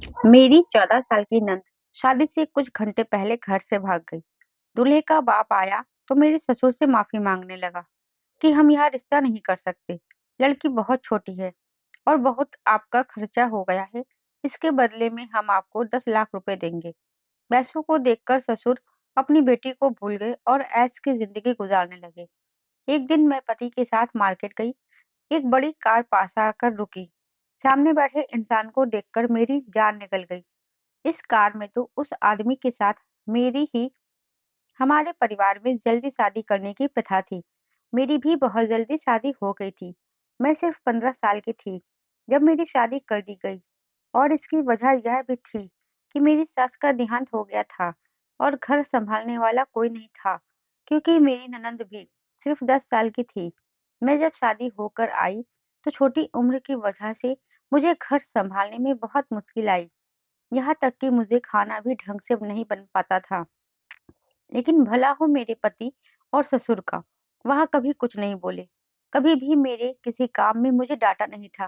मेरी 14 साल की नंद शादी से कुछ घंटे पहले घर से भाग गई। दूल्हे का बाप आया तो मेरे ससुर से माफी मांगने लगा कि हम यहाँ रिश्ता नहीं कर सकते। लड़की बहुत छोटी है और बहुत आपका खर्चा हो गया है। इसके बदले में हम आपको 10 लाख रुपए देंगे। पैसों को देखकर ससुर अपनी बेटी को भूल गए और ऐश की जिंदगी गुजारने लगे। एक दिन मैं पति के साथ मार्केट गई। एक बड़ी कार पास आकर रुकी। सामने बैठे इंसान को देखकर मेरी जान निकल गई। इस कार में तो उस आदमी के साथ मेरी ही हमारे परिवार में जल्दी शादी करने की प्रथा थी। मेरी भी बहुत जल्दी शादी हो गई थी। मैं सिर्फ 15 साल की थी जब मेरी शादी कर दी गई। और इसकी वजह यह भी थी कि मेरी सास का देहांत हो गया था और घर संभालने वाला कोई नहीं था, क्योंकि मेरी ननद भी सिर्फ 10 साल की थी। मैं जब शादी होकर आई तो छोटी उम्र की वजह से मुझे घर संभालने में बहुत मुश्किल आई। यहाँ तक कि मुझे खाना भी ढंग से नहीं बन पाता था। लेकिन भला हो मेरे पति और ससुर का, वहाँ कभी कुछ नहीं बोले। कभी भी मेरे किसी काम में मुझे डांटा नहीं था।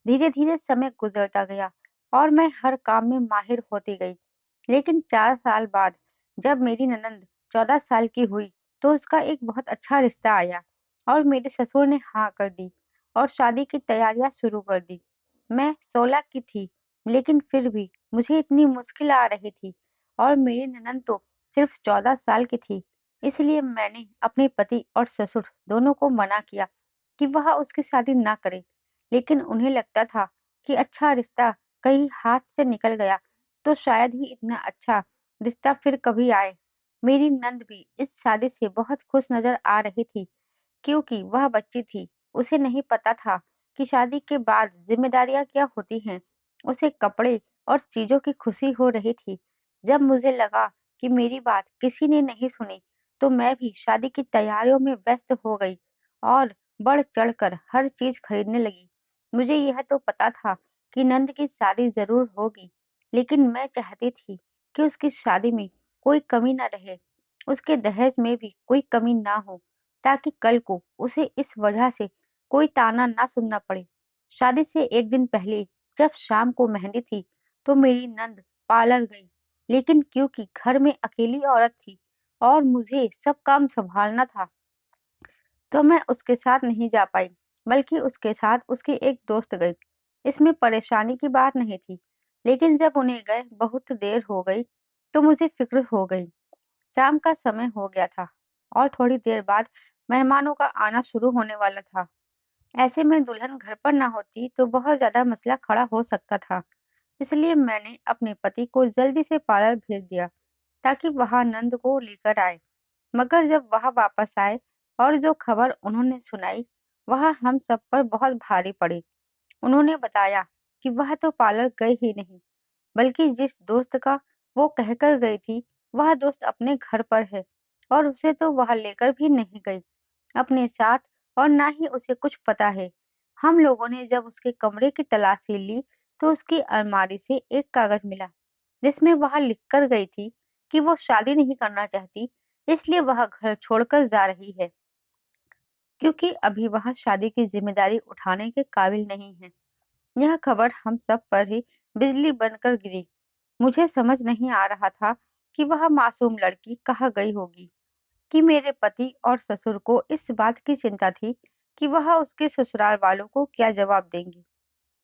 धीरे धीरे समय गुजरता गया और मैं हर काम में माहिर होती गई। लेकिन 4 साल बाद जब मेरी ननंद 14 साल की हुई तो उसका एक बहुत अच्छा रिश्ता आया और मेरे ससुर ने हाँ कर दी और शादी की तैयारियां शुरू कर दी। मैं 16 की थी, लेकिन फिर भी मुझे इतनी मुश्किल आ रही थी और मेरी ननंद तो सिर्फ 14 साल की थी। इसलिए मैंने अपने पति और ससुर दोनों को मना किया कि वह उसकी शादी ना करे। लेकिन उन्हें लगता था कि अच्छा रिश्ता कहीं हाथ से निकल गया तो शायद ही इतना अच्छा रिश्ता फिर कभी आए। मेरी नंद भी इस शादी से बहुत खुश नजर आ रही थी, क्योंकि वह बच्ची थी। उसे नहीं पता था कि शादी के बाद जिम्मेदारियां क्या होती हैं। उसे कपड़े और चीजों की खुशी हो रही थी। जब मुझे लगा कि मेरी बात किसी ने नहीं सुनी, तो मैं भी शादी की तैयारियों में व्यस्त हो गई और बढ़ चढ़कर हर चीज खरीदने लगी। मुझे यह तो पता था कि नंद की शादी जरूर होगी, लेकिन मैं चाहती थी कि उसकी शादी में कोई कमी न रहे, उसके दहेज में भी कोई कमी ना हो, ताकि कल को उसे इस वजह से कोई ताना ना सुनना पड़े। शादी से एक दिन पहले जब शाम को मेहंदी थी, तो मेरी नंद पार्लर गई। लेकिन क्योंकि घर में अकेली औरत थी और मुझे सब काम संभालना था, तो मैं उसके साथ नहीं जा पाई, बल्कि उसके साथ उसकी एक दोस्त गई। इसमें परेशानी की बात नहीं थी, लेकिन जब उन्हें गए बहुत देर हो गई, तो मुझे फिक्र हो गई। शाम का समय हो गया था और थोड़ी देर बाद मेहमानों का आना शुरू होने वाला था। ऐसे में दुल्हन घर पर ना होती तो बहुत ज्यादा मसला खड़ा हो सकता था। इसलिए मैंने अपने पति को जल्दी से पार्लर भेज दिया ताकि वह नंद को लेकर आए। मगर जब वह वापस आए और जो खबर उन्होंने सुनाई, वह हम सब पर बहुत भारी पड़ी। उन्होंने बताया कि वह तो पार्लर गए ही नहीं, बल्कि जिस दोस्त का वो कहकर गई थी, वह दोस्त अपने घर पर है और उसे तो वह लेकर भी नहीं गई अपने साथ, और ना ही उसे कुछ पता है। हम लोगों ने जब उसके कमरे की तलाशी ली तो उसकी अलमारी से एक कागज मिला जिसमें वह लिख कर गई थी कि वो शादी नहीं करना चाहती, इसलिए वह घर छोड़कर जा रही है, क्योंकि अभी वह शादी की जिम्मेदारी उठाने के काबिल नहीं है। यह खबर हम सब पर ही बिजली बनकर गिरी। मुझे समझ नहीं आ रहा था कि वह मासूम लड़की कहाँ गई होगी। कि मेरे पति और ससुर को इस बात की चिंता थी कि वह उसके ससुराल वालों को क्या जवाब देंगे।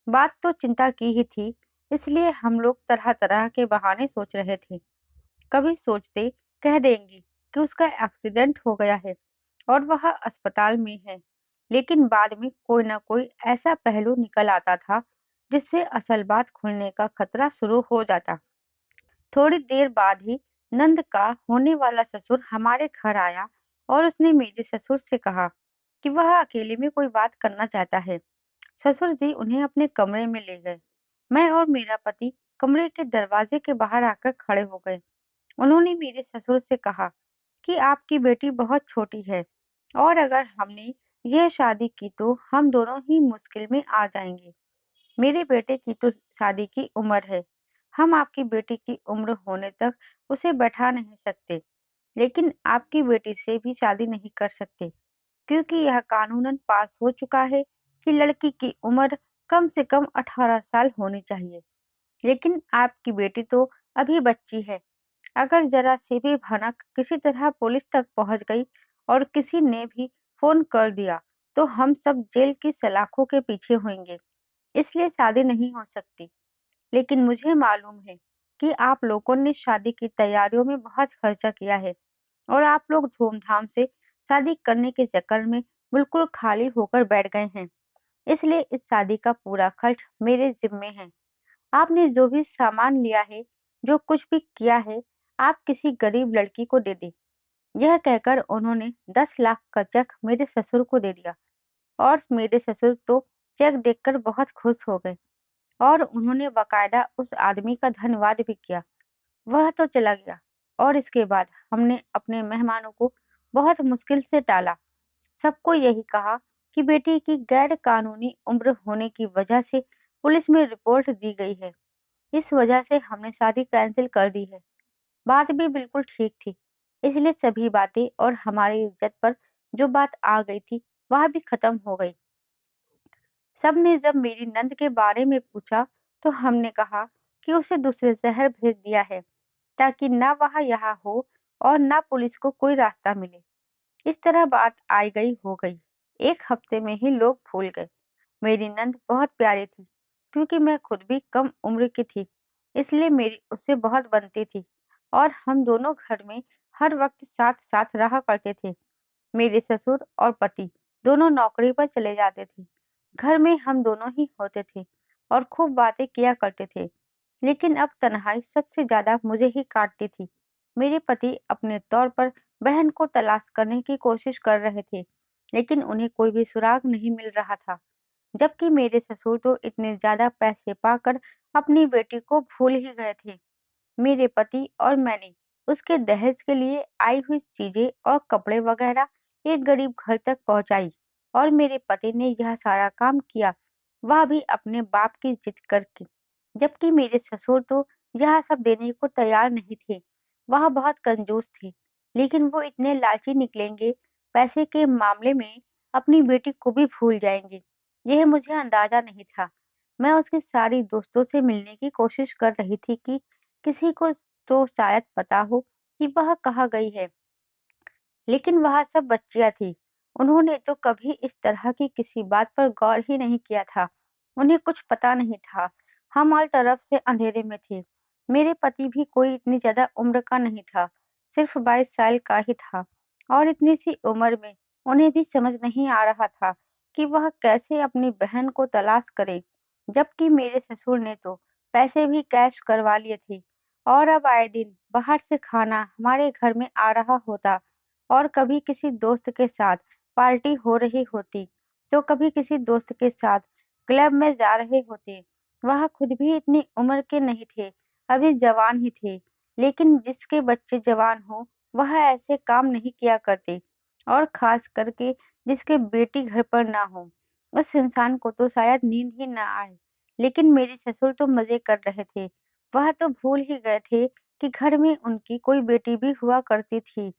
बात तो चिंता की ही थी, इसलिए हम लोग तरह तरह के बहाने सोच रहे थे। कभी सोचते कह देंगे कि उसका एक्सीडेंट हो गया है और वह अस्पताल में है, लेकिन बाद में कोई ना कोई ऐसा पहलू निकल आता था जिससे असल बात खुलने का खतरा शुरू हो जाता। थोड़ी देर बाद ही नंद का होने वाला ससुर हमारे घर आया और उसने मेरे ससुर से कहा कि वह अकेले में कोई बात करना चाहता है। ससुर जी उन्हें अपने कमरे में ले गए। मैं और मेरा पति कमरे के दरवाजे के बाहर आकर खड़े हो गए। उन्होंने मेरे ससुर से कहा कि आपकी बेटी बहुत छोटी है और अगर हमने यह शादी की तो हम दोनों ही मुश्किल में आ जाएंगे। मेरे बेटे की तो शादी की उम्र है। हम आपकी बेटी की उम्र होने तक उसे बैठा नहीं सकते, लेकिन आपकी बेटी से भी शादी नहीं कर सकते, क्योंकि यह कानूनन पास हो चुका है कि लड़की की उम्र कम से कम 18 साल होनी चाहिए। लेकिन आपकी बेटी तो अभी बच्ची है। अगर जरा से भी भनक किसी तरह पुलिस तक पहुंच गई और किसी ने भी फोन कर दिया, तो हम सब जेल की सलाखों के पीछे होंगे। इसलिए शादी नहीं हो सकती। लेकिन मुझे मालूम है कि आप लोगों ने शादी की तैयारियों में बहुत खर्चा किया है और आप लोग धूमधाम से शादी करने के चक्कर में बिल्कुल खाली होकर बैठ गए हैं। इसलिए इस शादी का पूरा खर्च मेरे जिम्मे है। आपने जो भी सामान लिया है, जो कुछ भी किया है, आप किसी गरीब लड़की को दे दें। यह कहकर उन्होंने 10 लाख का चेक मेरे ससुर को दे दिया और मेरे ससुर तो चेक देखकर बहुत खुश हो गए और उन्होंने बकायदा उस आदमी का धन्यवाद भी किया। वह तो चला गया और इसके बाद हमने अपने मेहमानों को बहुत मुश्किल से टाला। सबको यही कहा कि बेटी की गैर कानूनी उम्र होने की वजह से पुलिस में रिपोर्ट दी गई है। इस वजह से हमने शादी कैंसिल कर दी है। बात भी बिल्कुल ठीक थी। इसलिए सभी बातें और हमारी इज्जत पर जो बात आ गई थी, वह भी खत्म हो गई। सबने जब मेरी नंद के बारे में पूछा, तो हमने कहा कि उसे दूसरे शहर भेज दिया है, ताकि ना वह यहाँ हो और ना पुलिस को कोई रास्ता मिले। इस तरह बात आई गई हो गई। एक हफ्ते में ही लोग भूल गए। मेरी नंद बहुत प्यारी थी, क्योंकि मैं खुद भी कम उम्र की थी, इसलिए मेरी उससे बहुत बनती थी और हम दोनों घर में हर वक्त साथ साथ रहा करते थे। मेरे ससुर और पति दोनों नौकरी पर चले जाते थे। घर में हम दोनों ही होते थे और खूब बातें किया करते थे। लेकिन अब तन्हाई सबसे ज्यादा मुझे ही काटती थी। मेरे पति अपने तौर पर बहन को तलाश करने की कोशिश कर रहे थे, लेकिन उन्हें कोई भी सुराग नहीं मिल रहा था। जबकि मेरे ससुर तो इतने ज्यादा पैसे पाकर अपनी बेटी को भूल ही गए थे। मेरे पति और मैंने उसके दहेज के लिए आई हुई चीजें और कपड़े वगैरह एक गरीब घर तक पहुंचाई और मेरे पति ने यह सारा काम किया, वह भी अपने बाप की जिद करके। जबकि मेरे ससुर तो यह सब देने को तैयार नहीं थे। वह बहुत कंजूस थे, लेकिन वो इतने लालची निकलेंगे, पैसे के मामले में अपनी बेटी को भी भूल जाएंगे, यह मुझे अंदाजा नहीं था। मैं उसकी सारी दोस्तों से मिलने की कोशिश कर रही थी कि किसी को तो शायद पता हो कि वह कहाँ गई है, लेकिन वह सब बच्चियां थी। उन्होंने तो कभी इस तरह की किसी बात पर गौर ही नहीं किया था। उन्हें कुछ पता नहीं था। हम हर तरफ से अंधेरे में थे। मेरे पति भी कोई इतनी ज्यादा उम्र का नहीं था, सिर्फ 22 साल का ही था और इतनी सी उम्र में उन्हें भी समझ नहीं आ रहा था कि वह कैसे अपनी बहन को तलाश करे। जबकि मेरे ससुर ने तो पैसे भी कैश करवा लिए थे और अब आए दिन बाहर से खाना हमारे घर में आ रहा होता और कभी किसी दोस्त के साथ पार्टी हो रही होती, तो कभी किसी दोस्त के साथ क्लब में जा रहे होते। वह खुद भी इतनी उम्र के नहीं थे, अभी जवान ही थे, लेकिन जिसके बच्चे जवान हो, वह ऐसे काम नहीं किया करते और खास करके जिसके बेटी घर पर ना हो, उस इंसान को तो शायद नींद ही ना आए। लेकिन मेरे ससुर तो मजे कर रहे थे। वह तो भूल ही गए थे कि घर में उनकी कोई बेटी भी हुआ करती थी।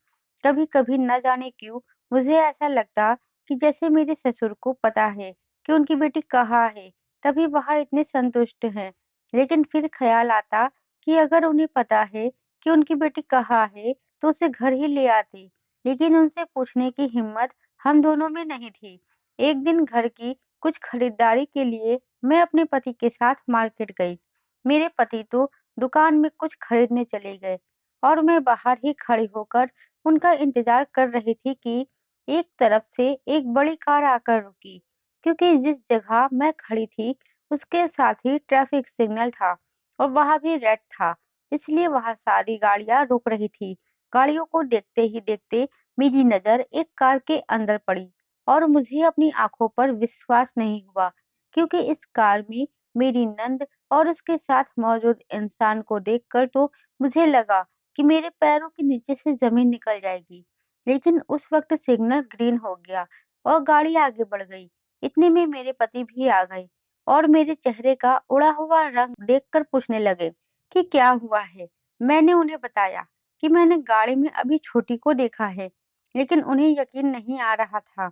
कभी-कभी न जाने क्यों मुझे ऐसा लगता कि जैसे मेरे ससुर को पता है कि उनकी बेटी कहाँ है, तभी वह इतने संतुष्ट हैं। लेकिन फिर ख्याल आता कि अगर उन्हें पता है कि उनकी बेटी कहाँ है, तो उसे घर ही ले आते। लेकिन उनसे पूछने की हिम्मत हम दोनों में नहीं थी। एक दिन घर की कुछ खरीदारी के लिए मैं अपने पति के साथ मार्केट गई। मेरे पति तो दुकान में कुछ खरीदने चले गए और मैं बाहर ही खड़ी होकर उनका इंतजार कर रही थी कि एक तरफ से एक बड़ी कार आकर रुकी, क्योंकि जिस जगह मैं खड़ी थी उसके साथ ही ट्रैफिक सिग्नल था और वहां भी रेड था, इसलिए वहां सारी गाड़ियां रुक रही थी। गाड़ियों को देखते ही देखते मेरी नजर एक कार के अंदर पड़ी और मुझे अपनी आंखों पर विश्वास नहीं हुआ, क्योंकि इस कार में मेरी नंद और उसके साथ मौजूद इंसान को देखकर तो मुझे लगा कि मेरे पैरों के नीचे से जमीन निकल जाएगी। लेकिन उस वक्त सिग्नल ग्रीन हो गया और गाड़ी आगे बढ़ गई। इतने में मेरे पति भी आ गए और मेरे चेहरे का उड़ा हुआ रंग देखकर पूछने लगे कि क्या हुआ है। मैंने उन्हें बताया कि मैंने गाड़ी में अभी छोटी को देखा है, लेकिन उन्हें यकीन नहीं आ रहा था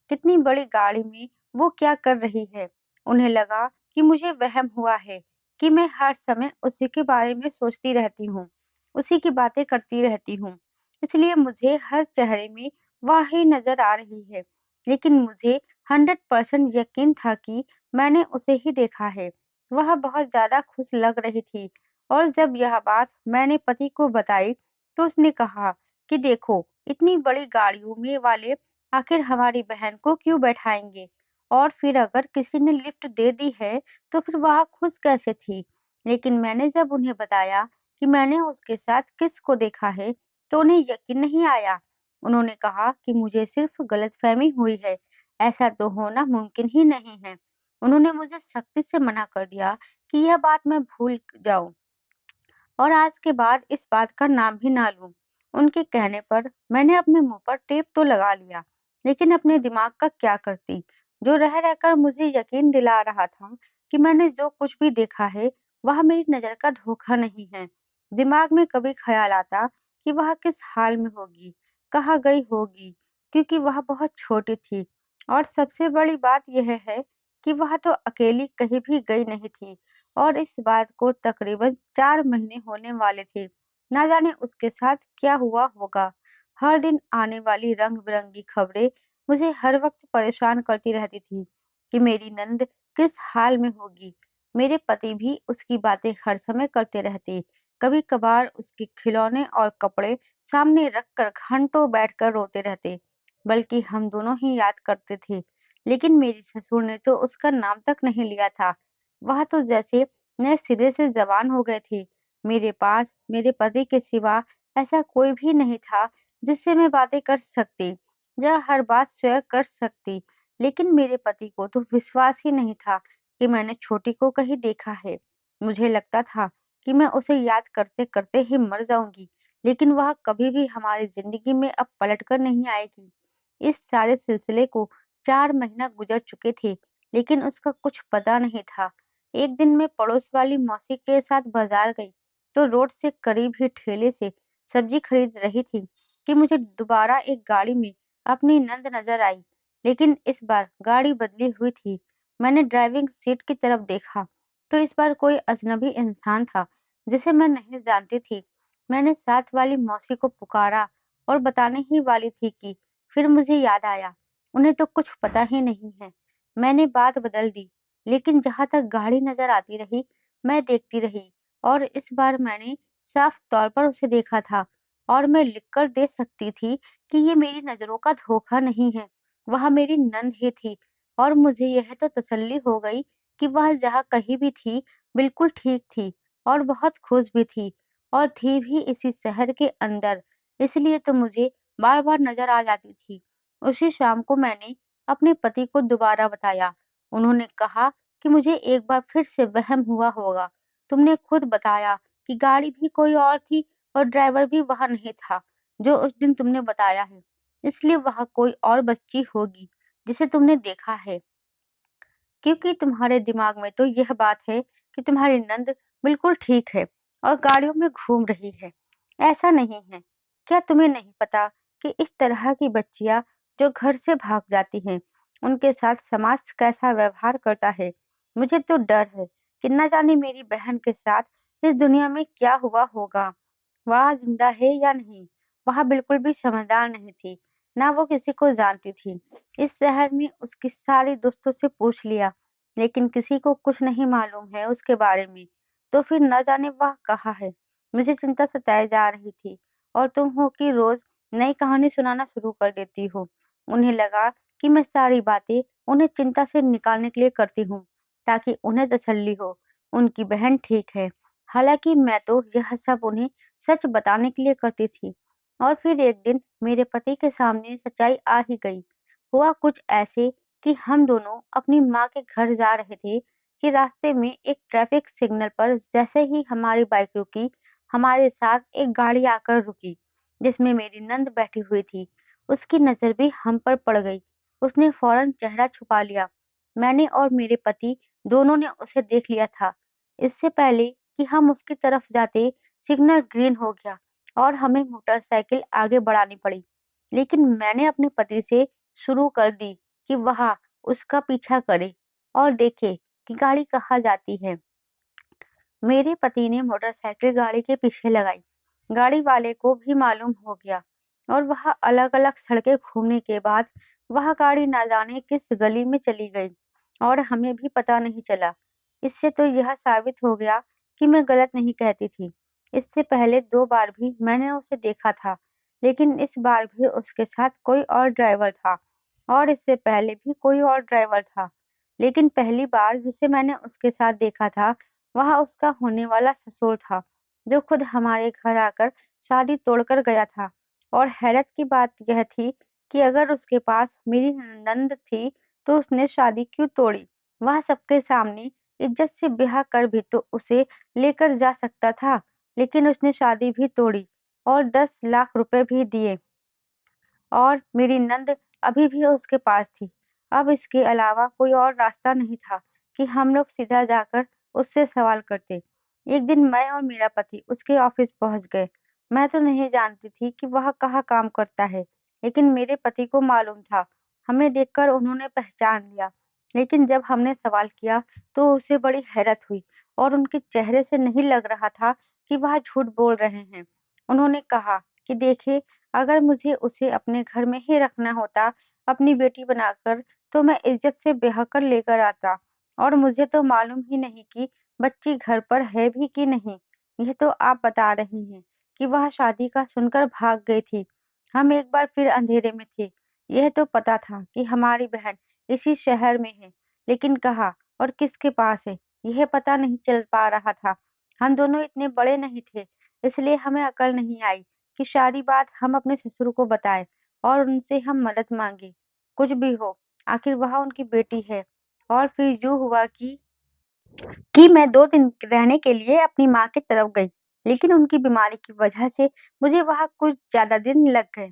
कितनी बड़ी गाड़ी में वो क्या कर रही है। उन्हें लगा कि मुझे वहम हुआ है, कि मैं हर समय उसी के बारे में सोचती रहती हूँ, उसी की बातें करती रहती हूँ। इसलिए मुझे हर चेहरे में वह ही नज़र आ रही है। लेकिन मुझे 100% यकीन था कि मैंने उसे ही देखा है। वह बहुत ज़्यादा खुश लग रही थी और जब यह बात मैंने पति को बताई, तो उसने कहा कि देखो, इतनी बड़ी गाड़ियों में वाले आखिर हमारी बहन को क्यों बैठाएंगे? और फिर अगर किसी ने लिफ्ट दे दी है, तो फिर वह खुश कैसे थी? लेकिन मैंने जब उन्हें बताया कि मैंने उसके साथ किसको देखा है, तो उन्हें यकीन नहीं आया। उन्होंने कहा कि मुझे सिर्फ गलतफहमी हुई है, ऐसा तो होना मुमकिन ही नहीं है। उन्होंने मुझे सख्ती से मना कर दिया कि यह बात मैं भूल जाऊं और आज के बाद इस बात का नाम ही ना लूं। उनके कहने पर मैंने अपने मुंह पर टेप तो लगा लिया, लेकिन अपने दिमाग का क्या करती, जो रह रहकर मुझे यकीन दिला रहा था कि मैंने जो कुछ भी देखा है, वह मेरी नज़र का धोखा नहीं है। दिमाग में कभी ख्याल आता कि वह किस हाल में होगी, कहाँ गई होगी, क्योंकि वह बहुत छोटी थी। और सबसे बड़ी बात यह है कि वह तो अकेली कहीं भी गई नहीं थी और इस बात को तकरीबन 4 महीने होने वाले थे। ना जाने उसके साथ क्या हुआ होगा। हर दिन आने वाली रंग-बिरंगी खबरें मुझे हर वक़्त परेशान करती रहती थीं कि मेरी नंद किस हाल में होगी। मेरे पति भी उसकी बातें हर समय करते रहते। कभी-कभार उसके खिलौने और कपड़े सामने रखकर घंटों बैठकर रोते रहते। बल्कि हम दोनों ही याद करते थे। लेकिन मेरी ससुर ने तो उसका नाम तक नहीं लिया था। वह तो जैसे नए सिरे से जवान हो गए थे। मेरे पास मेरे पति के सिवा ऐसा कोई भी नहीं था जिससे मैं बातें कर सकती या हर बात शेयर कर सकती। लेकिन मेरे पति को तो विश्वास ही नहीं था कि मैंने छोटी को कहीं देखा है। मुझे लगता था कि मैं उसे याद करते-करते ही मर जाऊंगी, लेकिन वह कभी भी हमारी जिंदगी में अब पलटकर नहीं आएगी। इस सारे सिलसिले को 4 महीना गुजर चुके थे, लेकिन उसका कुछ पता नहीं था। एक दिन मैं पड़ोस वाली मौसी के साथ बाजार गई, तो रोड से करीब ही ठेले से सब्जी खरीद रही थी कि मुझे दोबारा एक गाड़ी में अपनी नंद नजर आई, लेकिन इस बार गाड़ी बदली हुई थी। मैंने ड्राइविंग सीट की तरफ देखा, तो इस बार कोई अजनबी इंसान था, जिसे मैं नहीं जानती थी। मैंने साथ वाली मौसी को पुकारा और बताने ही वाली थी कि फिर मुझे याद आया, उन्हें तो कुछ पता ही नहीं है। मैंने बात बदल दी, लेकिन जहाँ तक गाड़ी नज़र आती रही, मैं देखती रही और इस बार मैंने साफ तौर पर उसे देखा था और मैं लिख कर दे सकती थी कि ये मेरी नज़रों का धोखा नहीं है, वह मेरी नंद ही थी। और मुझे यह तो तसल्ली हो गई कि वह जहाँ कहीं भी थी, बिल्कुल ठीक थी और बहुत खुश भी थी और थी भी इसी शहर के अंदर, इसलिए तो मुझे बार-बार नज़र आ जाती थी। उसी शाम को मैंने अपने पति को दोबारा बताया। उन्होंने कहा कि मुझे एक बार फिर से वहम हुआ होगा। तुमने खुद बताया कि गाड़ी भी कोई और थी और ड्राइवर भी वह नहीं था, जो उस दिन तुमने बताया है। इसलिए वह कोई और बच्ची होगी, जिसे तुमने देखा है। क्योंकि तुम्हारे दिमाग में तो यह बात है कि तुम्हारी नंद बिल्कुल ठीक है और गाड़ियों में घूम रही है। ऐसा नहीं है। क्या तुम्हें नहीं पता कि इस तरह की बच्चियां जो घर से भाग जाती हैं, उनके साथ समाज कैसा व्यवहार करता है? मुझे तो डर है कि न जाने मेरी बहन के साथ इस दुनिया में क्या हुआ होगा। वह जिंदा है या नहीं, वह बिल्कुल भी समझदार नहीं थी, ना वो किसी को जानती थी। इस शहर में उसकी सारी दोस्तों से पूछ लिया, लेकिन किसी को कुछ नहीं मालूम है उसके बारे में। तो फिर न जाने वह कहाँ है। मुझे चिंता सताए जा रही थी और तुम हो कि रोज नई कहानी सुनाना शुरू कर देती हो। उन्हें लगा कि मैं सारी बातें उन्हें चिंता से निकालने के लिए करती हूँ, ताकि उन्हें तसल्ली हो, उनकी बहन ठीक है। हालांकि मैं तो यह सब उन्हें सच बताने के लिए करती थी। और फिर एक दिन मेरे पति के सामने सच्चाई आ ही गई। हुआ कुछ ऐसे कि हम दोनों अपनी माँ के घर जा रहे थे कि रास्ते में एक ट्रैफिक सिग्नल पर जैसे ही हमारी बाइक रुकी, हमारे साथ एक गाड़ी आकर रुकी, जिसमें मेरी नंद बैठी हुई थी। उसकी नज़र भी हम पर पड़ गई। उसने फौरन चेहरा छुपा लिया। मैंने और मेरे पति दोनों ने उसे देख लिया था। इससे पहले कि हम उसकी तरफ जाते, सिग्नल ग्रीन हो गया और हमें मोटरसाइकिल आगे बढ़ानी पड़ी। लेकिन मैंने अपने पति से शुरू कर दी कि वह उसका पीछा करे और देखे कि गाड़ी कहाँ जाती है। मेरे पति ने मोटरसाइकिल गाड़ी के पीछे लगाई। गाड़ी वाले को भी मालूम हो गया और वह अलग-अलग सड़कें घूमने के बाद वह गाड़ी ना जाने किस गली में चली गई और हमें भी पता नहीं चला। इससे तो यह साबित हो गया कि मैं गलत नहीं कहती थी। इससे पहले 2 बार भी मैंने उसे देखा था, लेकिन इस बार भी उसके साथ कोई और ड्राइवर था और इससे पहले भी कोई और ड्राइवर था। लेकिन पहली बार जिसे मैंने उसके साथ देखा था, वह उसका होने वाला ससुर था, जो खुद हमारे घर आकर शादी तोड़कर गया था। और हैरत की बात यह थी कि अगर उसके पास मेरी ननद थी, तो उसने शादी क्यों तोड़ी? वह सबके सामने इज्जत से ब्याह कर भी तो उसे लेकर जा सकता था, लेकिन उसने शादी भी तोड़ी और 10 लाख रुपए भी दिए। और मेरी नंद अभी भी उसके पास थी। अब इसके अलावा कोई और रास्ता नहीं था कि हम लोग सीधा जाकर उससे सवाल करते। एक दिन मैं और मेरा पति उसके ऑफिस पहुंच गए। मैं तो नहीं जानती थी कि वह कहाँ काम करता है, लेकिन मेरे पति को मालूम था। हमें देखकर उन्होंने पहचान लिया, लेकिन जब हमने सवाल किया तो उसे बड़ी हैरत हुई और उनके चेहरे से नहीं लग रहा था कि वह झूठ बोल रहे हैं। उन्होंने कहा कि देखिए, अगर मुझे उसे अपने घर में ही रखना होता, अपनी बेटी बनाकर, तो मैं इज़्ज़त से ब्याह कर लेकर आता और मुझे तो मालूम ही नहीं कि बच्ची घर पर है भी कि नहीं। यह तो आप बता रही हैं कि वह शादी का सुनकर भाग गई थी। हम एक बार फिर अंधेरे में थे। यह तो पता था कि हमारी बहन इसी शहर में है, लेकिन कहाँ और किसके पास है, यह पता नहीं चल पा रहा था। हम दोनों इतने बड़े नहीं थे, इसलिए हमें अकल नहीं आई कि सारी बात हम अपने ससुर को बताएँ और उनसे हम मदद माँगे। कुछ भी हो, आखिर वह उनकी बेटी है। और फिर यूँ हुआ कि मैं 2 दिन रहने के लिए अपनी माँ की तरफ गई, लेकिन उनकी बीमारी की वजह से मुझे वहाँ कुछ ज़्यादा दिन लग गए।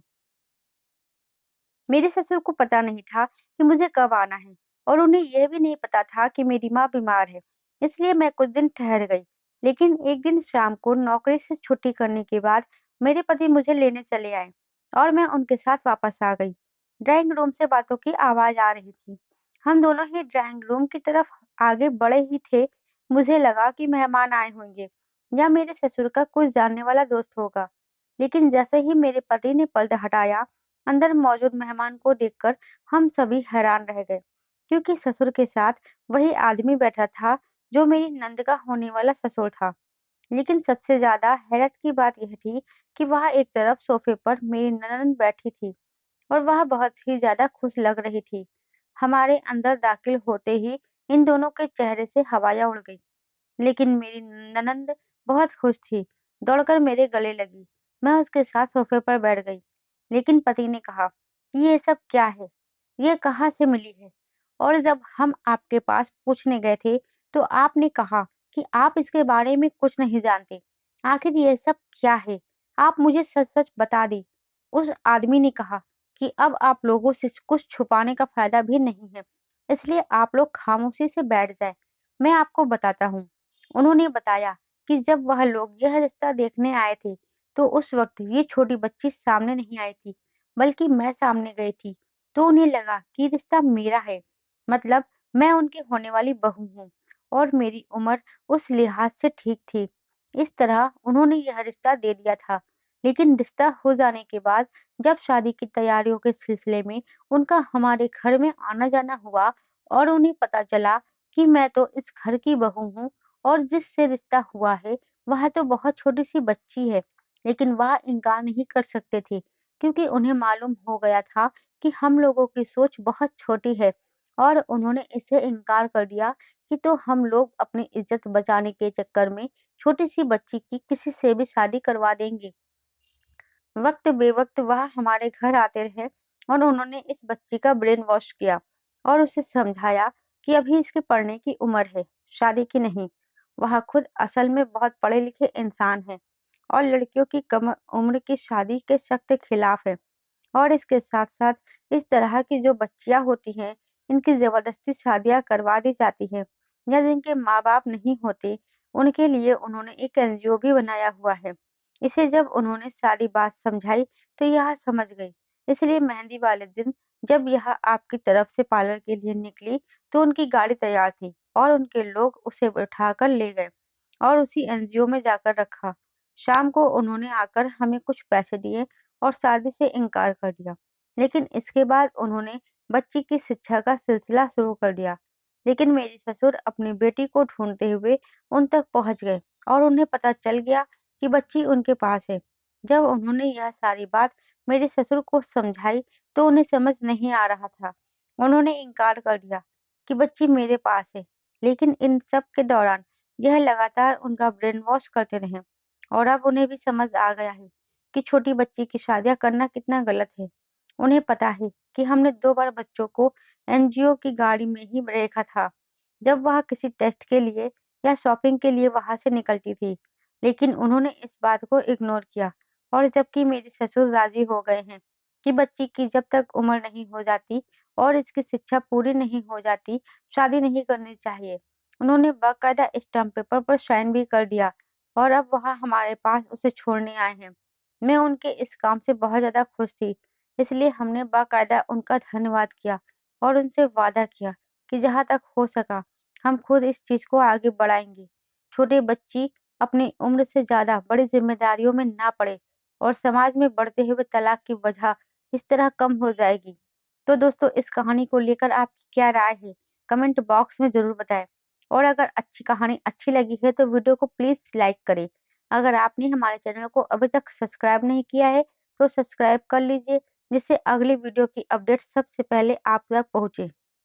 मेरे ससुर को पता नहीं था कि मुझे कब आना है और उन्हें यह भी नहीं पता था कि मेरी माँ बीमार है, इसलिए मैं कुछ दिन ठहर गई। लेकिन एक दिन शाम को नौकरी से छुट्टी करने के बाद मेरे पति मुझे लेने चले आए और मैं उनके साथ वापस आ गई। ड्राइंग रूम से बातों की आवाज आ रही थी। हम दोनों ही ड्राइंग रूम की तरफ आगे बढ़े ही थे। मुझे लगा कि मेहमान आए होंगे या मेरे ससुर का कुछ जानने वाला दोस्त होगा। लेकिन जैसे ही मेरे पति ने पर्दा हटाया, अंदर मौजूद मेहमान को देखकर हम सभी हैरान रह गए, क्योंकि ससुर के साथ वही आदमी बैठा था जो मेरी नंद का होने वाला ससुर था। लेकिन सबसे ज्यादा हैरत की बात यह थी कि वह एक तरफ सोफे पर मेरी ननद बैठी थी और वह बहुत ही ज्यादा खुश लग रही थी। हमारे अंदर दाखिल होते ही इन दोनों के चेहरे से हवाया उड़ गई। लेकिन मेरी ननंद बहुत खुश थी, दौड़कर मेरे गले लगी। मैं उसके साथ सोफे पर बैठ गई। लेकिन पति ने कहा, "ये सब क्या है? ये कहाँ से मिली है? और जब हम आपके पास पूछने गए थे, तो आपने कहा कि आप इसके बारे में कुछ नहीं जानते। आखिर ये सब क्या है? आप मुझे सच-सच बता दें।" उस आदमी ने कहा कि अब आप लोगों से कुछ छुपाने का फायदा भी नहीं है, इसलिए आप लोग खामोशी से बैठ जाएं। मैं आपको बताता हूँ। उन्होंने बताया कि जब वह लोग यह रिश्ता देखने आए थे, तो उस वक़्त ये छोटी बच्ची सामने नहीं आई थी, बल्कि मैं सामने गई थी। तो उन्हें लगा कि रिश्ता मेरा है, मतलब मैं उनकी होने वाली बहू हूँ और मेरी उम्र उस लिहाज से ठीक थी। इस तरह उन्होंने यह रिश्ता दे दिया था। लेकिन रिश्ता हो जाने के बाद जब शादी की तैयारियों के सिलसिले में उनका हमारे घर में आना-जाना हुआ और उन्हें पता चला कि मैं तो इस घर की बहू हूँ और जिससे रिश्ता हुआ है, वह तो बहुत छोटी-सी बच्ची है। लेकिन वह इनकार नहीं कर सकते थे, क्योंकि उन्हें मालूम हो गया था कि हम लोगों की सोच बहुत छोटी है और उन्होंने इसे इनकार कर दिया कि तो हम लोग अपनी इज़्ज़त बचाने के चक्कर में छोटी-सी बच्ची की किसी से भी शादी करवा देंगे। वक़्त बेवक़्त वह हमारे घर आते रहे और उन्होंने इस बच्ची का ब्रेन वॉश किया और उसे समझाया कि अभी इसकी पढ़ने की उम्र है, शादी की नहीं। वह खुद असल में बहुत पढ़े-लिखे इंसान हैं और लड़कियों की कम उम्र की शादी के सख्त खिलाफ है। और इसके साथ-साथ इस तरह की जो बच्चियाँ होती हैं, इनकी ज़बरदस्ती शादियाँ करवा दी जाती हैं या जिनके माँ-बाप नहीं होते, उनके लिए उन्होंने एक एनजीओ भी बनाया हुआ है। इसे जब उन्होंने सारी बात समझाई, तो यह समझ गई। इसलिए मेहंदी वाले दिन जब यह आपकी तरफ से पार्लर के लिए निकली, तो उनकी गाड़ी तैयार थी और उनके लोग उसे उठाकर ले गए। और उसी एनजीओ में जाकर रखा। शाम को उन्होंने आकर हमें कुछ पैसे दिए और शादी से इनकार कर दिया। लेकिन इसके बाद उन्होंने बच्ची की शिक्षा का सिलसिला शुरू कर दिया। लेकिन मेरे ससुर अपनी बेटी को ढूंढते हुए उन तक पहुंच गए और उन्हें पता चल गया कि बच्ची उनके पास है। जब उन्होंने यह सारी बात मेरे ससुर को समझाई तो उन्हें समझ नहीं आ रहा था। उन्होंने इनकार कर दिया कि बच्ची मेरे पास है। लेकिन इन सब के दौरान यह लगातार उनका ब्रेन वॉश करते रहे और अब उन्हें भी समझ आ गया है कि छोटी बच्ची की शादियां करना कितना गलत है। उन्हें पता है कि हमने 2 बार बच्चों को एनजीओ की गाड़ी में ही देखा था, जब वह किसी टेस्ट के लिए या शॉपिंग के लिए वहां से निकलती थी। लेकिन उन्होंने इस बात को इग्नोर किया और जबकि मेरे ससुर राजी हो गए हैं कि बच्ची की जब तक उम्र नहीं हो जाती और इसकी शिक्षा पूरी नहीं हो जाती, शादी नहीं करनी चाहिए। उन्होंने बाकायदा स्टाम्प पेपर पर साइन भी कर दिया और अब वह हमारे पास उसे छोड़ने आए हैं। मैं उनके इस काम से बहुत ज़्यादा खुश थी, इसलिए हमने बाकायदा उनका धन्यवाद किया और उनसे वादा किया कि जहाँ तक हो सका हम खुद इस चीज़ को आगे बढ़ाएँगे। छोटी बच्ची अपनी उम्र से ज़्यादा बड़ी ज़िम्मेदारियों में ना पड़े और समाज में बढ़ते हुए तलाक की वजह इस तरह कम हो जाएगी। तो दोस्तों, इस कहानी को लेकर आपकी क्या राय है? कमेंट बॉक्स में ज़रूर बताएँ। और अगर अच्छी कहानी अच्छी लगी है तो वीडियो को प्लीज़ लाइक करें। अगर आपने हमारे चैनल को अभी तक सब्सक्राइब नहीं किया है तो सब्सक्राइब कर लीजिए, जिससे अगली वीडियो की अपडेट सबसे पहले आप तक पहुँचे।